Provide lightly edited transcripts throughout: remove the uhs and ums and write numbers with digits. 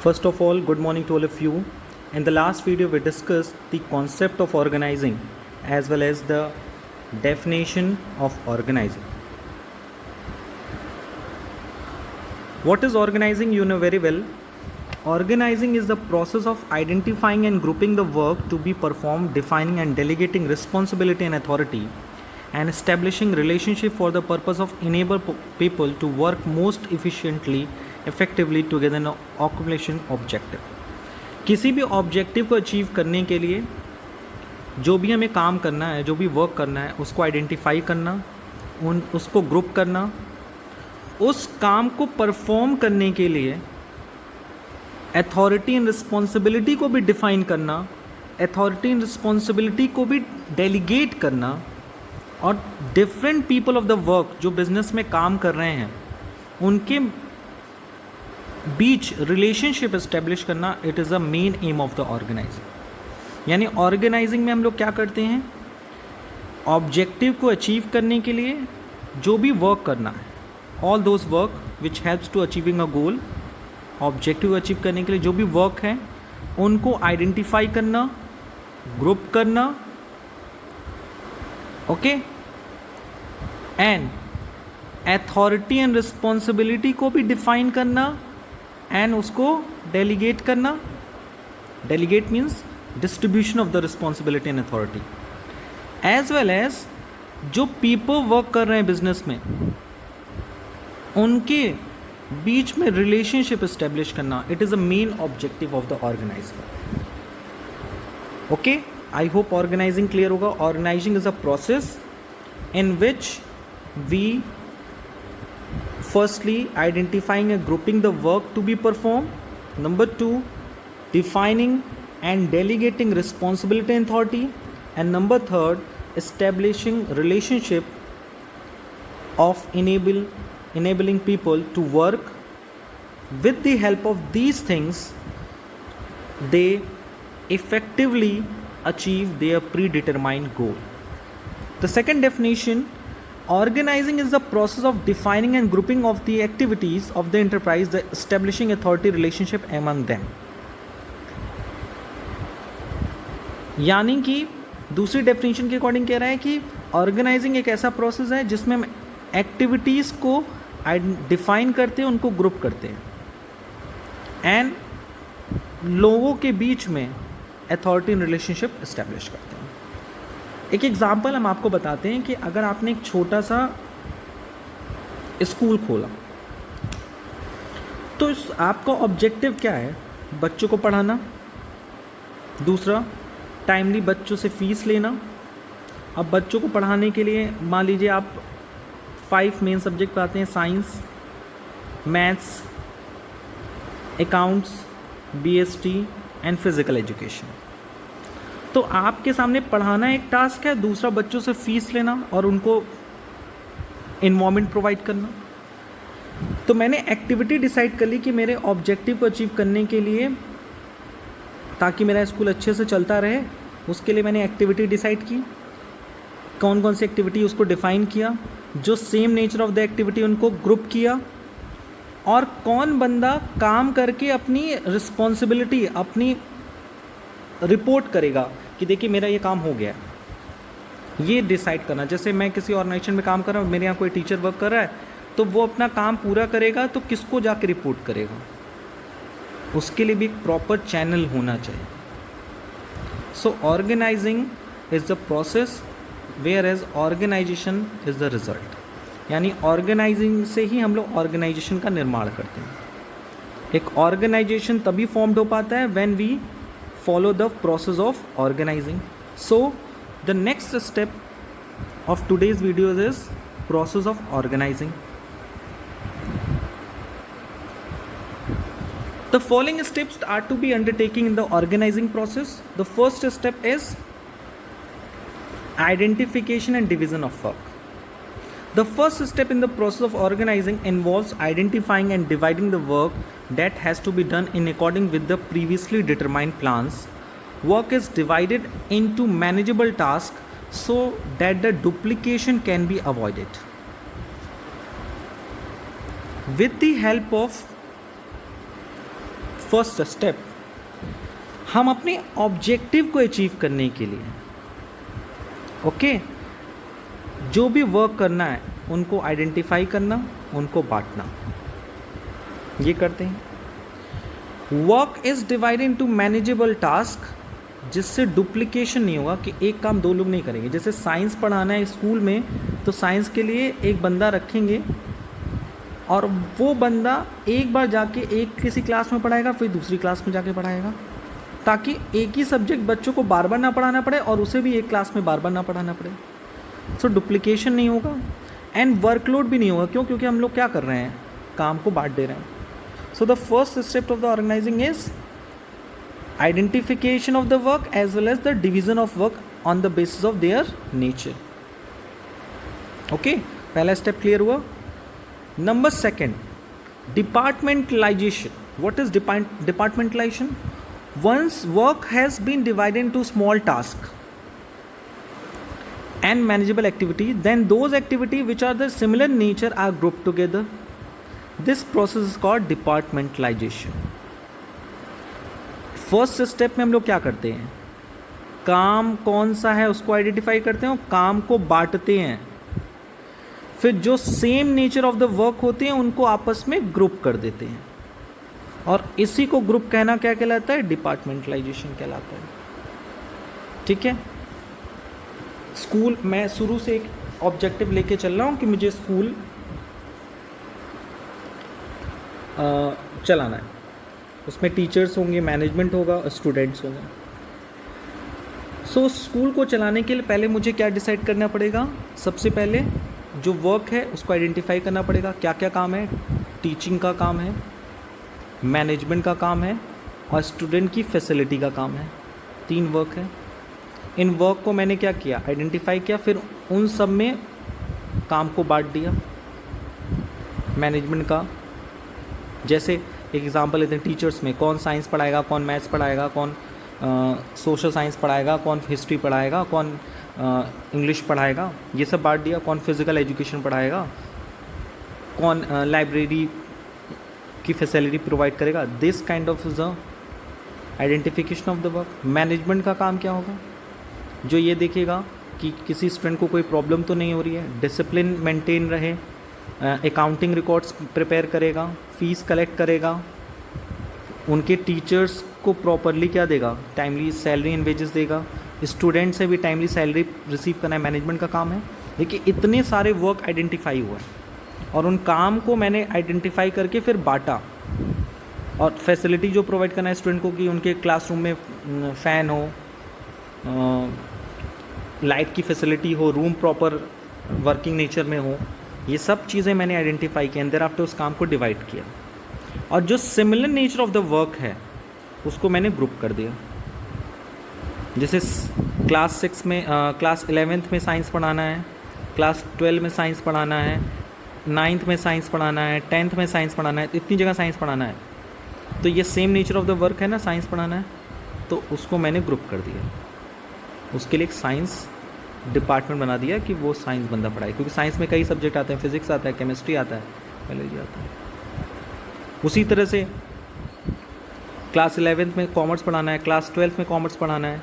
First of all, good morning to all of you. In the last video, we discussed the concept of organizing as well as the definition of organizing. What is organizing? You know very well. Organizing is the process of identifying and grouping the work to be performed, defining and delegating responsibility and authority, and establishing relationship for the purpose of enable people to work most efficiently, effectively together in accomplishing objective. किसी भी objective को achieve करने के लिए जो भी हमें काम करना है, जो भी वर्क करना है, उसको आइडेंटिफाई करना, उसको ग्रुप करना, उस काम को परफॉर्म करने के लिए अथॉरिटी एंड रिस्पॉन्सिबिलिटी को भी डिफाइन करना, अथॉरिटी एंड रिस्पॉन्सिबिलिटी को भी डेलीगेट करना, और different people of the work जो बिजनेस में काम कर रहे हैं उनके बीच रिलेशनशिप इस्टेब्लिश करना, it is a main aim of the organising. यानी ऑर्गेनाइजिंग में हम लोग क्या करते हैं, ऑब्जेक्टिव को अचीव करने के लिए जो भी वर्क करना है, all those work which helps to achieving a goal, objective achieve करने के लिए जो भी वर्क है उनको आइडेंटिफाई करना, ग्रुप करना, okay, and authority and responsibility को भी डिफाइन करना एंड उसको डेलीगेट करना. Delegate means distribution of the responsibility and authority, as well as जो पीपल वर्क कर रहे हैं बिजनेस में उनके बीच में रिलेशनशिप इस्टेब्लिश करना. It is a main objective of the organiser. Okay, I hope organising clear होगा. Organising is a process in which we firstly identifying and grouping the work to be performed, number 2 defining and delegating responsibility and authority, and number 3 establishing relationship of enabling people to work. With the help of these things they effectively achieve their predetermined goal. The second definition, organizing is the process of defining and grouping of the activities of the enterprise, the establishing authority relationship among them. यानी कि दूसरी definition के according कह रहा है कि organising एक ऐसा प्रोसेस है जिसमें हम एक्टिविटीज़ को डिफाइन करते हैं, उनको ग्रुप करते हैं एंड लोगों के बीच में अथॉरिटी रिलेशनशिप इस्टेब्लिश करते हैं. एक एग्ज़ाम्पल हम आपको बताते हैं कि अगर आपने एक छोटा सा स्कूल खोला तो आपका ऑब्जेक्टिव क्या है, बच्चों को पढ़ाना, दूसरा टाइमली बच्चों से फ़ीस लेना. अब बच्चों को पढ़ाने के लिए मान लीजिए आप 5 मेन सब्जेक्ट पढ़ाते हैं, science, maths, accounts, BST and physical education. तो आपके सामने पढ़ाना एक टास्क है, दूसरा बच्चों से फ़ीस लेना और उनको इन्वॉल्वमेंट प्रोवाइड करना. तो मैंने एक्टिविटी डिसाइड कर ली कि मेरे ऑब्जेक्टिव को अचीव करने के लिए, ताकि मेरा स्कूल अच्छे से चलता रहे, उसके लिए मैंने एक्टिविटी डिसाइड की. कौन कौन सी एक्टिविटी उसको डिफ़ाइन किया, जो same nature of the activity उनको ग्रुप किया, और कौन बंदा काम करके अपनी रिस्पॉन्सिबिलिटी, अपनी रिपोर्ट करेगा कि देखिए मेरा ये काम हो गया है, ये डिसाइड करना. जैसे मैं किसी ऑर्गेनाइजेशन में काम कर रहा हूँ, मेरे यहाँ कोई टीचर वर्क कर रहा है, तो वो अपना काम पूरा करेगा तो किसको जाके रिपोर्ट करेगा, उसके लिए भी एक प्रॉपर चैनल होना चाहिए. So organising is the process whereas organisation is the result. यानी ऑर्गेनाइजिंग से ही हम लोग ऑर्गेनाइजेशन का निर्माण करते हैं. एक ऑर्गेनाइजेशन तभी फॉर्म्ड हो पाता है when we follow the process of organizing. So the next step of today's video is process of organizing. The following steps are to be undertaken in the organizing process. The first step is identification and division of work. The first step in the process of organizing involves identifying and dividing the work that has to be done in accordance with the previously determined plans. Work is divided into manageable tasks so that the duplication can be avoided. With the help of first step, हम अपने objective को achieve करने के लिए okay जो भी work करना है उनको आइडेंटिफाई करना, उनको बांटना, ये करते हैं। Work is divided into manageable task, जिससे डुप्लीकेशन नहीं होगा कि एक काम दो लोग नहीं करेंगे। जैसे साइंस पढ़ाना है स्कूल में तो साइंस के लिए एक बंदा रखेंगे और वो बंदा एक बार जाके एक किसी क्लास में पढ़ाएगा, फिर दूसरी क्लास में जाके पढ़ाएगा, ताकि एक ही सब्जेक्ट बच्चों को बार बार ना पढ़ाना पड़े और उसे भी एक क्लास में बार बार ना पढ़ाना पड़े। सो डुप्लीकेशन नहीं होगा एंड वर्कलोड भी नहीं होगा। क्यों? क्योंकि हम लोग क्या कर रहे हैं, काम को बांट दे रहे हैं। So the first step of the organising is identification of the work as well as the division of work on the basis of their nature. Okay, पहला स्टेप क्लियर हुआ। Number second, departmentalisation. What is departmentalisation? Once work has been divided into small tasks and manageable activity, then those activities which are the similar nature are grouped together. This process is called departmentalization. First step में हम लोग क्या करते हैं, काम कौन सा है उसको आइडेंटिफाई करते हैं और काम को बांटते हैं। फिर जो same nature of the work होते हैं उनको आपस में ग्रुप कर देते हैं और इसी को ग्रुप कहना क्या कहलाता है, डिपार्टमेंटलाइजेशन कहलाता है। ठीक है, स्कूल मैं शुरू से एक ऑब्जेक्टिव लेके चल रहा हूँ कि मुझे स्कूल चलाना है, उसमें टीचर्स होंगे, मैनेजमेंट होगा, स्टूडेंट्स होंगे। सो स्कूल को चलाने के लिए पहले मुझे क्या डिसाइड करना पड़ेगा, सबसे पहले जो वर्क है उसको आइडेंटिफाई करना पड़ेगा, क्या क्या काम है। टीचिंग का काम है, मैनेजमेंट का काम है और स्टूडेंट की फैसिलिटी का काम है। 3 वर्क है। इन वर्क को मैंने क्या किया, आइडेंटिफाई किया, फिर उन सब में काम को बांट दिया। मैनेजमेंट का, जैसे एक एग्जांपल लेते हैं, टीचर्स में कौन साइंस पढ़ाएगा, कौन मैथ्स पढ़ाएगा, कौन सोशल साइंस पढ़ाएगा, कौन हिस्ट्री पढ़ाएगा, कौन इंग्लिश पढ़ाएगा, ये सब बांट दिया। कौन फिज़िकल एजुकेशन पढ़ाएगा, कौन लाइब्रेरी की फैसिलिटी प्रोवाइड करेगा। This kind of the identification of the work. Management का काम क्या होगा, जो ये देखेगा कि किसी स्टूडेंट को कोई प्रॉब्लम तो नहीं हो रही है, डिसिप्लिन मेंटेन रहे, अकाउंटिंग रिकॉर्ड्स प्रिपेयर करेगा, फीस कलेक्ट करेगा, उनके टीचर्स को प्रॉपरली क्या देगा, टाइमली सैलरी एंड वेजेस देगा, स्टूडेंट से भी टाइमली सैलरी रिसीव करना है, मैनेजमेंट का काम है। देखिए इतने सारे वर्क आइडेंटिफाई हुआ है और उन काम को मैंने आइडेंटिफाई करके फिर बांटा। और फैसिलिटी जो प्रोवाइड करना है स्टूडेंट को कि उनके क्लासरूम में फ़ैन हो, लाइट की फैसिलिटी हो, रूम प्रॉपर वर्किंग नेचर में हो, ये सब चीज़ें मैंने आइडेंटिफाई की। एंड देयर आफ्टर उस काम को डिवाइड किया और जो similar nature of the work है उसको मैंने ग्रुप कर दिया। जैसे क्लास 11th में साइंस पढ़ाना है, क्लास 12 में साइंस पढ़ाना है, 9th में साइंस पढ़ाना है, 10th में साइंस पढ़ाना है, इतनी जगह साइंस पढ़ाना है, तो ये same nature of the work है ना, साइंस पढ़ाना है, तो उसको मैंने ग्रुप कर दिया। उसके लिए एक साइंस डिपार्टमेंट बना दिया कि वो साइंस बंदा पढ़ाए, क्योंकि साइंस में कई सब्जेक्ट आते हैं, फिजिक्स आता है, केमिस्ट्री आता है, बायोलॉजी आता है। उसी तरह से क्लास 11th में कॉमर्स पढ़ाना है, क्लास 12th में कॉमर्स पढ़ाना है,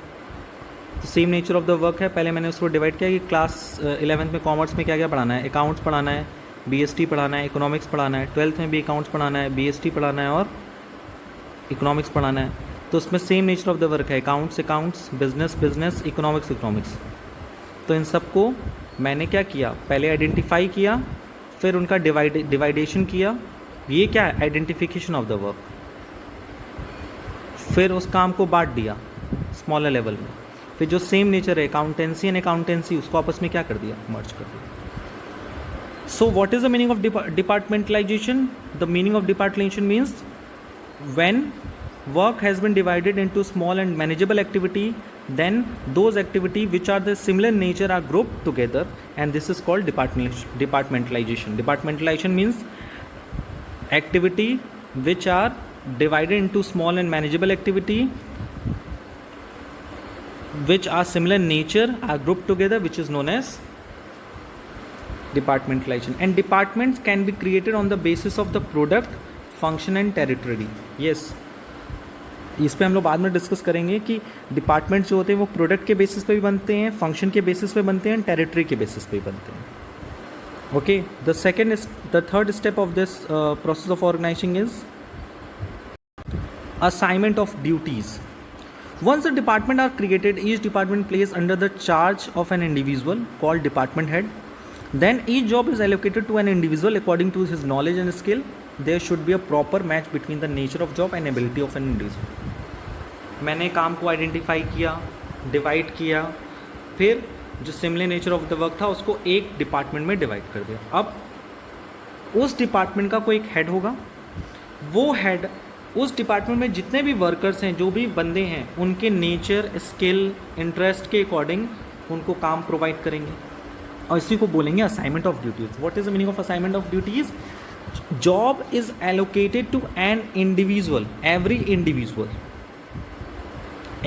तो same nature of the work है। पहले मैंने उसको डिवाइड किया कि क्लास 11th में कॉमर्स में क्या क्या पढ़ाना है, अकाउंट्स पढ़ाना है, बीएसटी पढ़ाना है, इकोनॉमिक्स पढ़ाना है, 12th में भी अकाउंट्स पढ़ाना है, बीएसटी पढ़ाना है और इकोनॉमिक्स पढ़ाना है। तो उसमें same nature of the work है, अकाउंट्स, बिजनेस, इकोनॉमिक्स। तो इन सब को मैंने क्या किया, पहले आइडेंटिफाई किया, फिर उनका डिवाइडेशन किया। ये क्या है, आइडेंटिफिकेशन ऑफ द वर्क। फिर उस काम को बांट दिया स्मॉलर लेवल में। फिर जो सेम नेचर है, अकाउंटेंसी एंड अकाउंटेंसी, उसको आपस में क्या कर दिया, मर्ज कर दिया। So what is the meaning of departmentalization? The meaning of departmentalization means when work has been divided into small and manageable activity, then those activity which are the similar nature are grouped together, and this is called departmentalization. Departmentalization means activity which are divided into small and manageable activity which are similar nature are grouped together, which is known as departmentalization. And departments can be created on the basis of the product, function and territory. Yes, इस पे हम लोग बाद में discuss करेंगे कि department जो होते हैं वो प्रोडक्ट के बेसिस पे भी बनते हैं, फंक्शन के बेसिस पे बनते हैं, टेरिटरी के बेसिस पे भी बनते हैं. Okay, the third step of this process of organising is assignment of duties. Once a department are created, each department placed under the charge of an individual called department head. Then each job is allocated to an individual according to his knowledge and skill. There should be a proper match between the nature of job and ability of an individual. मैंने काम को identify किया, divide किया, फिर जो similar nature of the work था उसको एक डिपार्टमेंट में डिवाइड कर दिया. अब उस डिपार्टमेंट का कोई एक हेड होगा, वो हेड उस डिपार्टमेंट में जितने भी वर्कर्स हैं, जो भी बंदे हैं, उनके नेचर, स्किल, इंटरेस्ट के अकॉर्डिंग उनको काम प्रोवाइड करेंगे और इसी को बोलेंगे assignment of duties. What is the meaning of assignment of duties? Job is allocated to an individual, every individual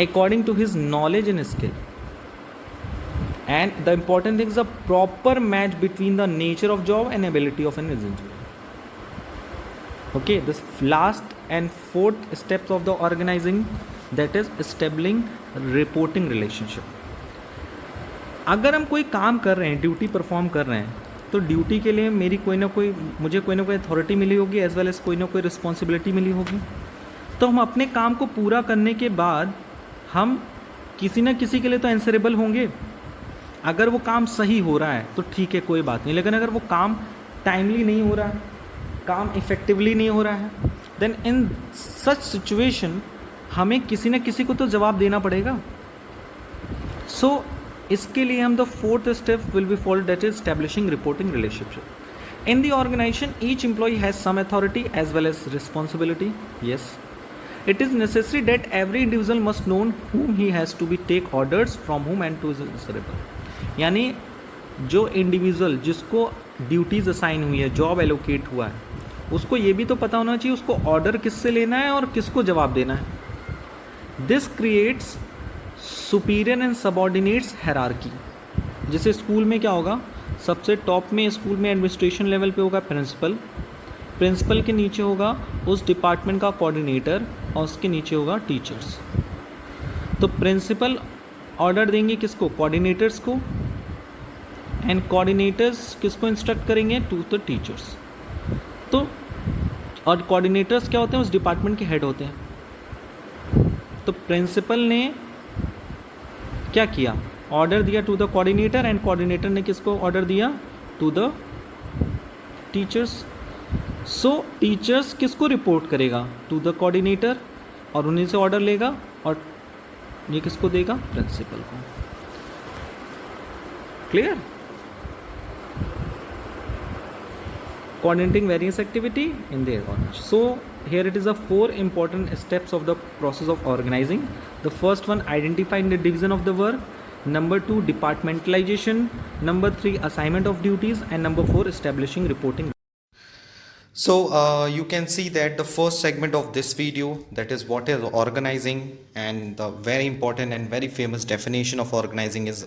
according to his knowledge and skill. And the important thing is a proper match between the nature of job and ability of an individual. Okay, this last and fourth steps of the organizing, that is establishing reporting relationship. अगर हम कोई काम कर रहे हैं, duty perform कर रहे हैं, तो ड्यूटी के लिए मुझे कोई ना कोई अथॉरिटी मिली होगी, एज वेल एज कोई ना कोई रिस्पॉन्सिबिलिटी मिली होगी. तो हम अपने काम को पूरा करने के बाद हम किसी ना किसी के लिए तो आंसरेबल होंगे. अगर वो काम सही हो रहा है तो ठीक है, कोई बात नहीं, लेकिन अगर वो काम टाइमली नहीं हो रहा है, काम इफ़ेक्टिवली नहीं हो रहा है, देन इन सच सिचुएशन हमें किसी न किसी को तो जवाब देना पड़ेगा. सो इसके लिए हम the fourth step will be follow, that is establishing reporting relationship. In the organisation each employee has some authority as well as responsibility. Yes, it is necessary that every individual must know whom he has to be take orders from whom and to is answerable. यानी जो individual जिसको duties assign हुई है, job allocate हुआ है, उसको ये भी तो पता होना चाहिए उसको ऑर्डर किससे लेना है और किसको जवाब देना है. This creates superior and subordinates hierarchy. जैसे स्कूल में क्या होगा, सबसे टॉप में स्कूल में एडमिनिस्ट्रेशन लेवल पे होगा प्रिंसिपल, प्रिंसिपल के नीचे होगा उस डिपार्टमेंट का कोऑर्डिनेटर और उसके नीचे होगा टीचर्स. तो प्रिंसिपल ऑर्डर देंगे किसको, कोऑर्डिनेटर्स को, एंड कोऑर्डिनेटर्स किसको इंस्ट्रक्ट करेंगे, टू द टीचर्स. तो और कोऑर्डिनेटर्स क्या होते हैं, उस डिपार्टमेंट के हेड होते हैं. तो प्रिंसिपल ने क्या किया, ऑर्डर दिया to the coordinator, and coordinator ने किसको ऑर्डर दिया, to the teachers. So teachers किसको रिपोर्ट करेगा, टू द कोऑर्डिनेटर, और उन्हीं से ऑर्डर लेगा, और ये किसको देगा, प्रिंसिपल को. Clear? Coordinating various activity in the organization. So here it is the 4 important steps of the process of organizing. The first one, identifying the division of the work. Number 2, departmentalization. Number 3, assignment of duties, and number 4, establishing reporting. So you can see that the first segment of this video, that is what is organizing, and the very important and very famous definition of organizing is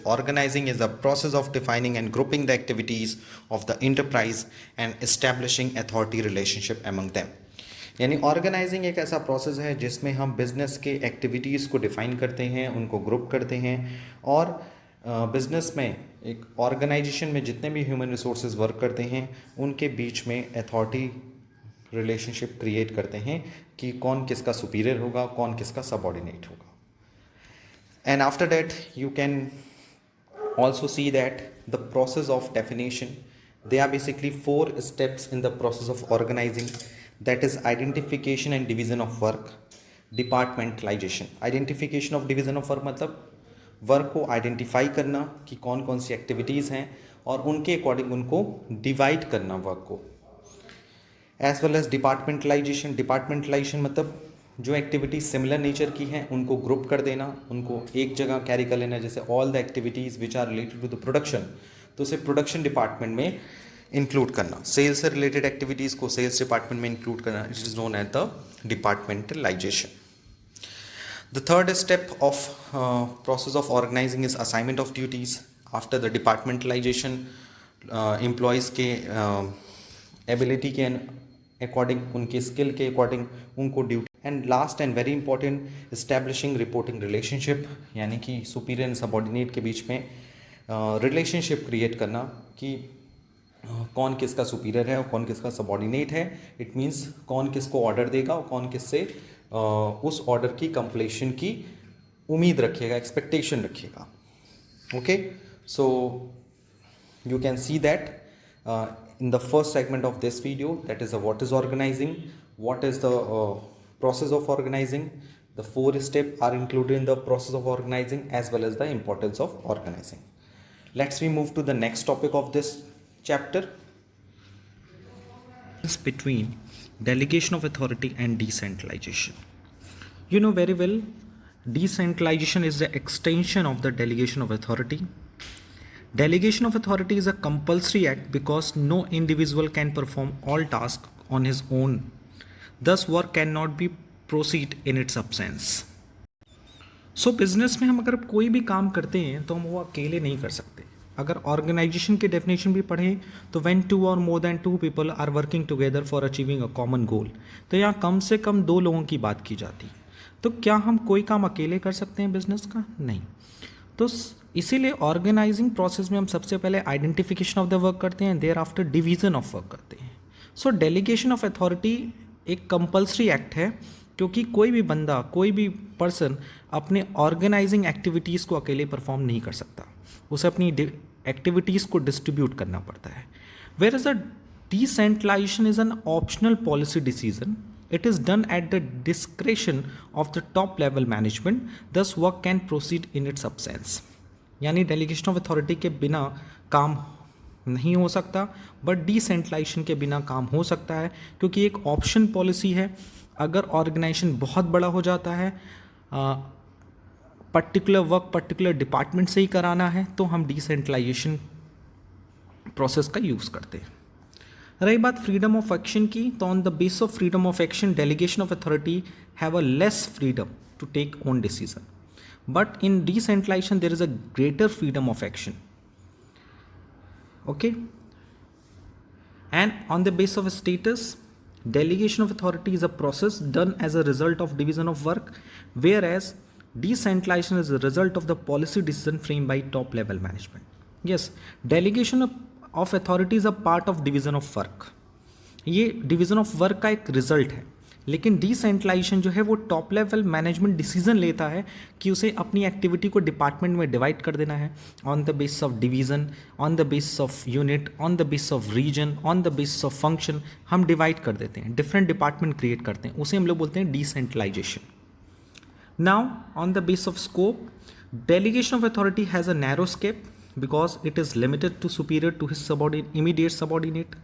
the process of defining and grouping the activities of the enterprise and establishing authority relationship among them. यानी organising एक ऐसा process है जिसमें हम business के activities को define करते हैं, उनको ग्रुप करते हैं, और बिज़नेस में एक ऑर्गेनाइजेशन में जितने भी ह्यूमन रिसोर्सेज वर्क करते हैं उनके बीच में अथॉरिटी रिलेशनशिप क्रिएट करते हैं कि कौन किसका सुपीरियर होगा, कौन किसका सबऑर्डिनेट होगा. And after that you can also see that the process of definition, they are basically 4 steps in the process of organising, that is identification and division of work, departmentalisation. Identification of division of work मतलब work को identify करना कि कौन कौन सी activities हैं और उनके according उनको डिवाइड करना वर्क को. एज वेल एज डिपार्टमेंटलाइजेशन मतलब जो एक्टिविटीज़ सिमिलर नेचर की हैं उनको ग्रुप कर देना, उनको एक जगह कैरी कर लेना. जैसे all the activities which are related to the production, तो उसे प्रोडक्शन डिपार्टमेंट में इंक्लूड करना. सेल्स से रिलेटेड एक्टिविटीज़ को सेल्स डिपार्टमेंट में इंक्लूड करना, it is known as the departmentalisation. The third step of process of organizing is assignment of duties. After the departmentalization, employees के ability के according, उनके skill के according उनको duty and last and very important establishing reporting relationship, यानी कि superior and subordinate के बीच में रिलेशनशिप क्रिएट करना कि कौन किसका सुपीरियर है और कौन किसका सबॉर्डिनेट है. इट मीन्स कौन किसको ऑर्डर देगा और कौन किससे उस ऑर्डर की कंप्लीशन की उम्मीद रखेगा, एक्सपेक्टेशन रखेगा. Okay, so you can see that in the first segment of this video, that is what is organizing, what is the process of organizing, the 4 steps are included in the process of organizing, as well as the importance of organizing. Let's we move to the next topic of this chapter. Between delegation of authority and decentralization. You know very well, decentralization is the extension of the delegation of authority. Delegation of authority is a compulsory act because no individual can perform all tasks on his own. Thus, work cannot be proceed in its absence. So, business में हम अगर कोई भी काम करते हैं तो हम वो अकेले नहीं कर सकते. अगर ऑर्गेनाइजेशन की डेफिनेशन भी पढ़ें तो when 2 or more than 2 people are working together for achieving a common goal, तो यहाँ कम से कम 2 लोगों की बात की जाती. तो क्या हम कोई काम अकेले कर सकते हैं बिजनेस का? नहीं. तो इसीलिए ऑर्गेनाइजिंग प्रोसेस में हम सबसे पहले आइडेंटिफिकेशन ऑफ द वर्क करते हैं, thereafter division of work करते हैं. सो डेलीगेशन ऑफ अथॉरिटी एक कंपल्सरी एक्ट है, क्योंकि कोई भी बंदा, कोई भी पर्सन अपने ऑर्गेनाइजिंग एक्टिविटीज़ को अकेले परफॉर्म नहीं कर सकता. उसे अपनी एक्टिविटीज़ को डिस्ट्रीब्यूट करना पड़ता है. Where is the decentralisation is an optional policy decision. It is done at the discretion of the top level management. Thus, work can proceed in its absence. यानी डेलीगेशन ऑफ अथॉरिटी के बिना काम नहीं हो सकता, बट डिसेंट्रलाइजेशन के बिना काम हो सकता है, क्योंकि एक ऑप्शन पॉलिसी है. अगर ऑर्गेनाइजेशन बहुत बड़ा हो जाता है, पर्टिकुलर वर्क पर्टिकुलर डिपार्टमेंट से ही कराना है, तो हम डिसेंट्रलाइजेशन प्रोसेस का यूज़ करते हैं. रही बात फ्रीडम ऑफ एक्शन की, तो on the base of freedom of action delegation of authority have a less freedom to take own decision, but in decentralisation there is a greater freedom of action. Okay, and on the base of status delegation of authority is a process done as a result of division of work, whereas decentralization is a result of the policy decision framed by top level management. Yes, delegation of authority is a part of division of work. ये division of work का एक result है, लेकिन decentralisation जो है वो top level management decision लेता है कि उसे अपनी एक्टिविटी को डिपार्टमेंट में डिवाइड कर देना है on the basis of division, on the basis of unit, on the basis of region, on the basis of function. हम डिवाइड कर देते हैं, डिफरेंट डिपार्टमेंट क्रिएट करते हैं, उसे हम लोग बोलते हैं decentralisation. Now on the basis of scope, delegation of authority has a narrow scope because it is limited to superior to his immediate subordinate.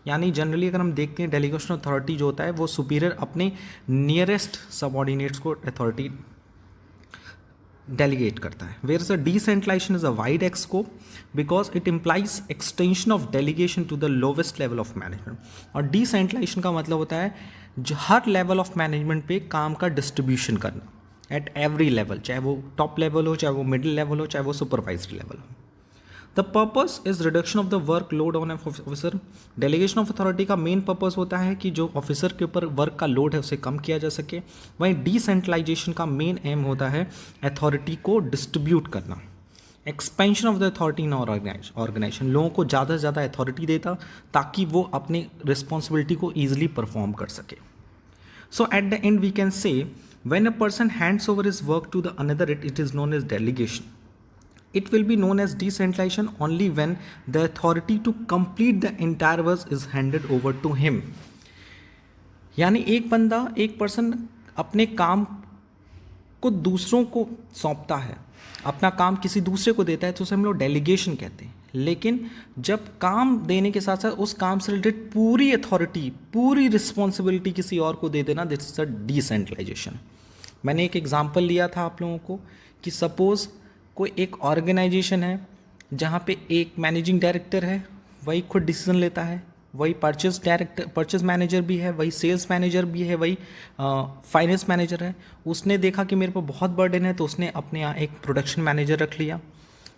यानी जनरली अगर हम देखते हैं डेलीगेशन अथॉरिटी जो होता है वो सुपीरियर अपने नियरेस्ट सबऑर्डिनेट्स को अथॉरिटी डेलीगेट करता है. Where is a decentralisation is a wide ex scope because it implies extension of delegation to the lowest level of management. और डिसेंट्रलाइजेशन का मतलब होता है जो हर लेवल ऑफ मैनेजमेंट पे काम का डिस्ट्रीब्यूशन करना एट एवरी लेवल, चाहे वो टॉप लेवल हो, चाहे वो मिडिल लेवल हो, चाहे वो सुपरवाइजरी लेवल हो. The purpose is reduction of the work load on officer. Delegation of authority का मेन पर्पस होता है कि जो ऑफिसर के ऊपर वर्क का लोड है उसे कम किया जा सके. वहीं डिसेंट्रलाइजेशन का मेन एम होता है अथॉरिटी को डिस्ट्रीब्यूट करना, expansion of the authority in organisation. लोगों को ज़्यादा से ज़्यादा अथॉरिटी देता ताकि वो अपनी रिस्पॉन्सिबिलिटी को ईजिली परफॉर्म कर सके. So at the end we can say when a person hands over his work to the another, it is known as delegation. It will be known as decentralization only when the authority to complete the entire work is handed over to him. यानी एक बंदा, एक person अपने काम को दूसरों को सौंपता है, अपना काम किसी दूसरे को देता है, तो उसे हम लोग डेलीगेशन कहते हैं. लेकिन जब काम देने के साथ साथ उस काम से रिलेटेड पूरी अथॉरिटी, पूरी रिस्पॉन्सिबिलिटी किसी और को दे देना, दिस इज अ डिसेंट्रलाइजेशन. मैंने एक एग्जांपल लिया था आप लोगों को कि सपोज़ कोई एक ऑर्गेनाइजेशन है जहाँ पे एक मैनेजिंग डायरेक्टर है, वही खुद डिसीजन लेता है, वही परचेज मैनेजर भी है, वही सेल्स मैनेजर भी है, वही फाइनेंस मैनेजर है. उसने देखा कि मेरे पर बहुत बर्डन है तो उसने अपने यहाँ एक प्रोडक्शन मैनेजर रख लिया,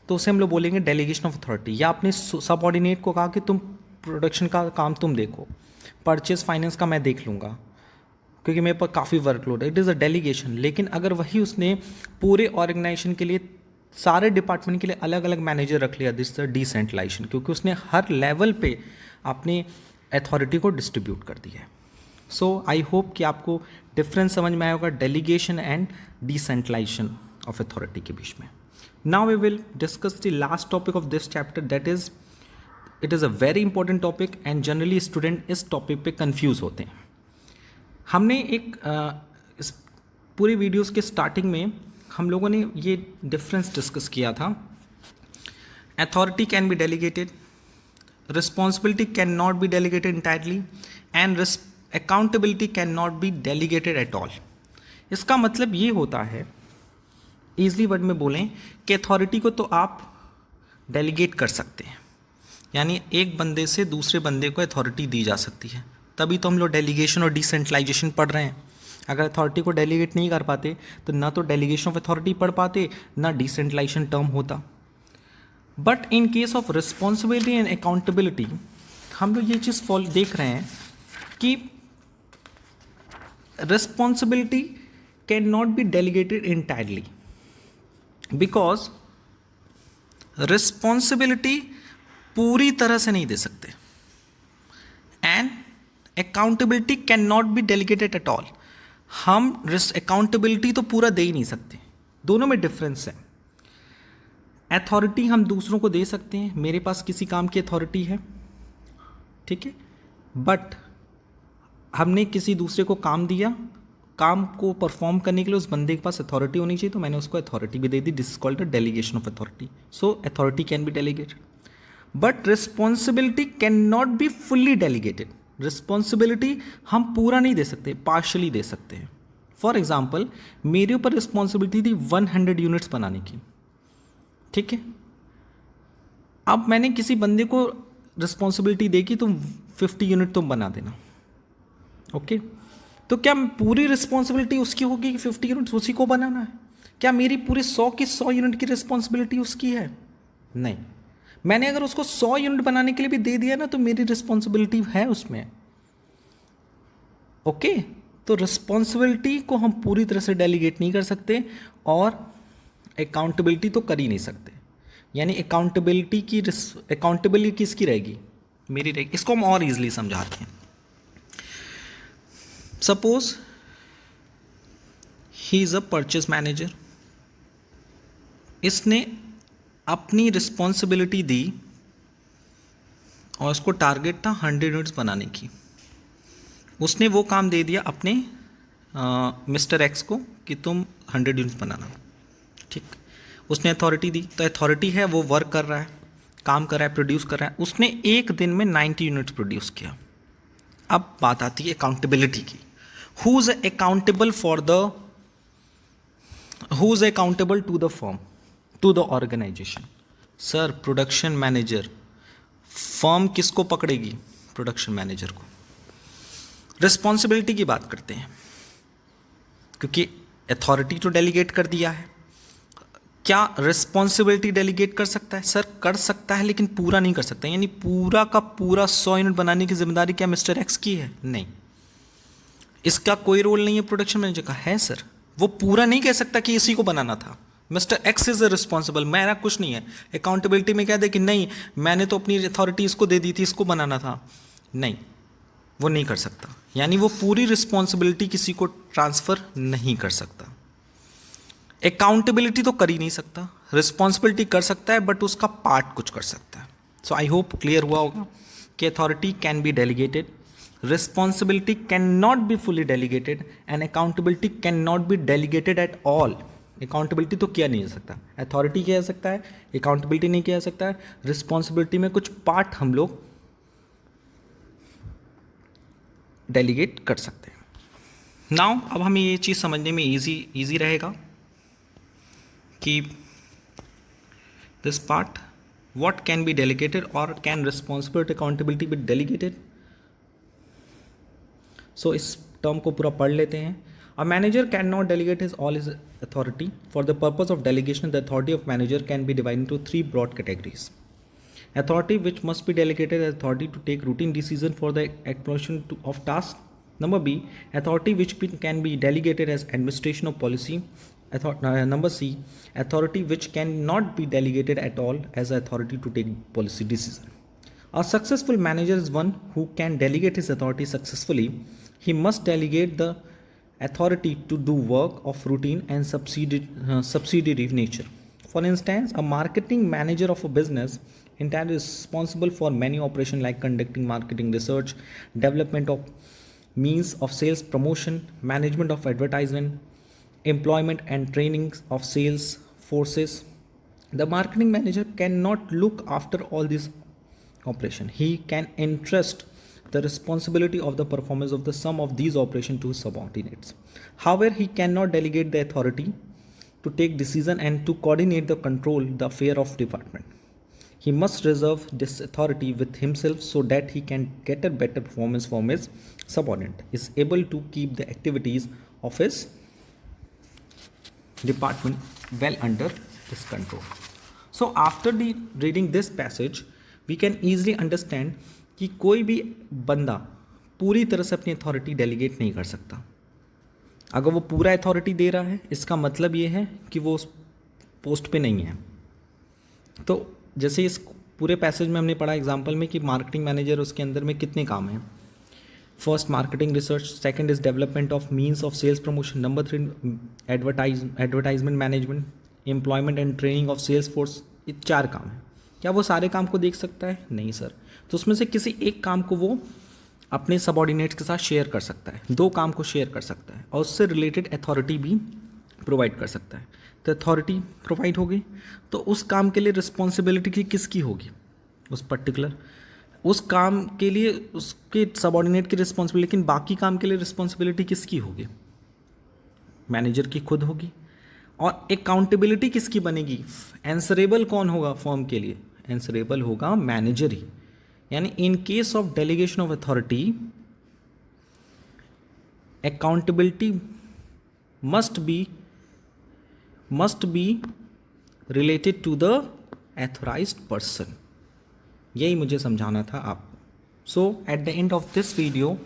तो उसे हम लोग बोलेंगे डेलीगेशन ऑफ अथॉरिटी. या अपने सबऑर्डिनेट को कहा कि तुम प्रोडक्शन का काम तुम देखो, परचेज फाइनेंस का मैं देख लूँगा, क्योंकि मेरे पास काफ़ी वर्कलोड है, इट इज़ अ डेलीगेशन। लेकिन अगर वही उसने पूरे ऑर्गेनाइजेशन के लिए, सारे डिपार्टमेंट के लिए अलग अलग मैनेजर रख लिया, दिस इज डिसेंट्रलाइजेशन, क्योंकि उसने हर लेवल पे अपनी अथॉरिटी को डिस्ट्रीब्यूट कर दिया है। सो आई होप कि आपको डिफरेंस समझ में आया होगा delegation and decentralisation of authority के बीच में। Now we will discuss the last topic of this chapter, that is it is a very important topic and generally student इस टॉपिक पे कंफ्यूज होते हैं। हमने इस पूरी वीडियोस के स्टार्टिंग में हम लोगों ने ये डिफरेंस डिस्कस किया था। Authority can be delegated, responsibility can not be delegated entirely and accountability can not be delegated at all. इसका मतलब ये होता है, ईजली वर्ड में बोलें, कि अथॉरिटी को तो आप डेलीगेट कर सकते हैं, यानी एक बंदे से दूसरे बंदे को अथॉरिटी दी जा सकती है। तभी तो हम लोग डेलीगेशन और डिसेंट्रलाइजेशन पढ़ रहे हैं। अगर अथॉरिटी को डेलीगेट नहीं कर पाते तो ना तो डेलीगेशन ऑफ अथॉरिटी पढ़ पाते, ना डिसेंट्रलाइजेशन टर्म होता। But in case of responsibility and accountability हम लोग ये चीज़ देख रहे हैं कि responsibility can not be delegated entirely, because responsibility पूरी तरह से नहीं दे सकते and accountability can not be delegated at all. हम अकाउंटेबिलिटी तो पूरा दे ही नहीं सकते, दोनों में डिफरेंस है। अथॉरिटी हम दूसरों को दे सकते हैं, मेरे पास किसी काम की अथॉरिटी है, ठीक है, बट हमने किसी दूसरे को काम दिया, काम को परफॉर्म करने के लिए उस बंदे के पास अथॉरिटी होनी चाहिए, तो मैंने उसको अथॉरिटी भी दे दी। This is called the delegation of authority. So authority can be delegated, but responsibility can not be fully delegated. Responsibility हम पूरा नहीं दे सकते, पार्शली दे सकते हैं। फॉर एग्जाम्पल, मेरे ऊपर रिस्पॉन्सिबिलिटी थी 100 यूनिट्स बनाने की, ठीक है। अब मैंने किसी बंदे को रिस्पॉन्सिबिलिटी दी कि तुम 50 यूनिट तुम बना देना, ओके। तो क्या पूरी रिस्पॉन्सिबिलिटी उसकी होगी कि 50 यूनिट्स उसी को बनाना है? क्या मेरी पूरी 100 की 100 यूनिट की रिस्पॉन्सिबिलिटी उसकी है? नहीं। मैंने अगर उसको 100 यूनिट बनाने के लिए भी दे दिया ना, तो मेरी रिस्पॉन्सिबिलिटी है उसमें, ओके। तो रिस्पॉन्सिबिलिटी को हम पूरी तरह से डेलीगेट नहीं कर सकते और अकाउंटेबिलिटी तो कर ही नहीं सकते। यानी अकाउंटेबिलिटी किसकी रहेगी? मेरी रहेगी। इसको हम और इजीली समझाते हैं। Suppose he is a purchase manager, इसने अपनी रिस्पॉन्सिबिलिटी दी और उसको टारगेट था 100 यूनिट्स बनाने की। उसने वो काम दे दिया अपने मिस्टर एक्स को कि तुम 100 यूनिट्स बनाना, ठीक। उसने अथॉरिटी दी, तो अथॉरिटी है, वो वर्क कर रहा है, काम कर रहा है, प्रोड्यूस कर रहा है। उसने एक दिन में 90 यूनिट्स प्रोड्यूस किया। अब बात आती है अकाउंटेबिलिटी की। Who is accountable to the firm, to the organisation? Sir, production manager. Firm किसको पकड़ेगी? प्रोडक्शन मैनेजर को। रिस्पॉन्सिबिलिटी की बात करते हैं, क्योंकि अथॉरिटी तो डेलीगेट कर दिया है। क्या रिस्पॉन्सिबिलिटी डेलीगेट कर सकता है? सर, कर सकता है, लेकिन पूरा नहीं कर सकता। यानी पूरा का पूरा 100 यूनिट बनाने की जिम्मेदारी क्या मिस्टर एक्स की है? नहीं, इसका कोई रोल नहीं है प्रोडक्शन मैनेजर का। है सर, वो पूरा नहीं कह सकता कि इसी को बनाना था। मिस्टर एक्स इज रिस्पॉन्सिबल, मेरा कुछ नहीं है। अकाउंटेबिलिटी में कह दे कि नहीं, मैंने तो अपनी अथॉरिटी इसको दे दी थी, इसको बनाना था। नहीं, वो नहीं कर सकता। यानी वो पूरी रिस्पॉन्सिबिलिटी किसी को ट्रांसफर नहीं कर सकता। अकाउंटेबिलिटी तो कर ही नहीं सकता। रिस्पॉन्सिबिलिटी कर सकता है, बट उसका पार्ट कुछ कर सकता है। सो आई होप क्लियर हुआ होगा कि authority can be delegated, responsibility can not be fully delegated and accountability can not be delegated at all. Accountability तो किया नहीं जा सकता, अथॉरिटी किया जा सकता है, अकाउंटेबिलिटी नहीं किया जा सकता है। रिस्पॉन्सिबिलिटी में कुछ पार्ट हम लोग डेलीगेट कर सकते हैं। नाउ अब हमें ये चीज़ समझने में इजी रहेगा कि this part what can be delegated और can responsibility accountability be delegated. सो इस टर्म को पूरा पढ़ लेते हैं। A manager can not delegate his all his authority. For the purpose of delegation, the authority of manager can be divided into 3 broad categories. Authority which must be delegated as authority to take routine decision for the exploration of tasks, Number B, authority which can be delegated as administration of policy. Number C, authority which cannot be delegated at all as authority to take policy decision. A successful manager is one who can delegate his authority successfully. He must delegate the authority to do work of routine and subsidiary nature. For instance, a marketing manager of a business entirely responsible for many operations like conducting marketing research, development of means of sales promotion, management of advertisement, employment and training of sales forces. The marketing manager cannot look after all these operations. He can entrust the responsibility of the performance of the sum of these operations to his subordinates. However, he cannot delegate the authority to take decision and to coordinate the control the affair of department. He must reserve this authority with himself so that he can get a better performance from his subordinate, is able to keep the activities of his department well under his control. So after reading this passage, we can easily understand कि कोई भी बंदा पूरी तरह से अपनी authority delegate नहीं कर सकता. अगर वो पूरा अथॉरिटी दे रहा है, इसका मतलब ये है कि वो उस पोस्ट पे नहीं है. तो जैसे इस पूरे पैसेज में हमने पढ़ा एग्जांपल में कि मार्केटिंग मैनेजर उसके अंदर में कितने काम हैं. First marketing research, second is development of means of sales promotion, number 3 advertisement management, employment and training of sales force. ये 4 काम हैं. क्या वो सारे काम को देख सकता है? नहीं सर. तो उसमें से किसी एक काम को वो अपने सबऑर्डिनेट्स के साथ शेयर कर सकता है, 2 काम को शेयर कर सकता है और उससे रिलेटेड अथॉरिटी भी प्रोवाइड कर सकता है. तो अथॉरिटी प्रोवाइड हो गई, तो उस काम के लिए रिस्पॉन्सिबिलिटी किसकी होगी? उस पर्टिकुलर उस काम के लिए उसके सबऑर्डिनेट की रिस्पॉन्सिबिलिटी. लेकिन बाकी काम के लिए रिस्पॉन्सिबिलिटी किसकी होगी? मैनेजर की खुद होगी. और अकाउंटेबिलिटी किसकी बनेगी? आंसरेबल कौन होगा फर्म के लिए? आंसरेबल होगा मैनेजर ही. यानी in case of delegation of authority, accountability must be related to the authorised person. यही मुझे समझाना था आपको. So at the end of this video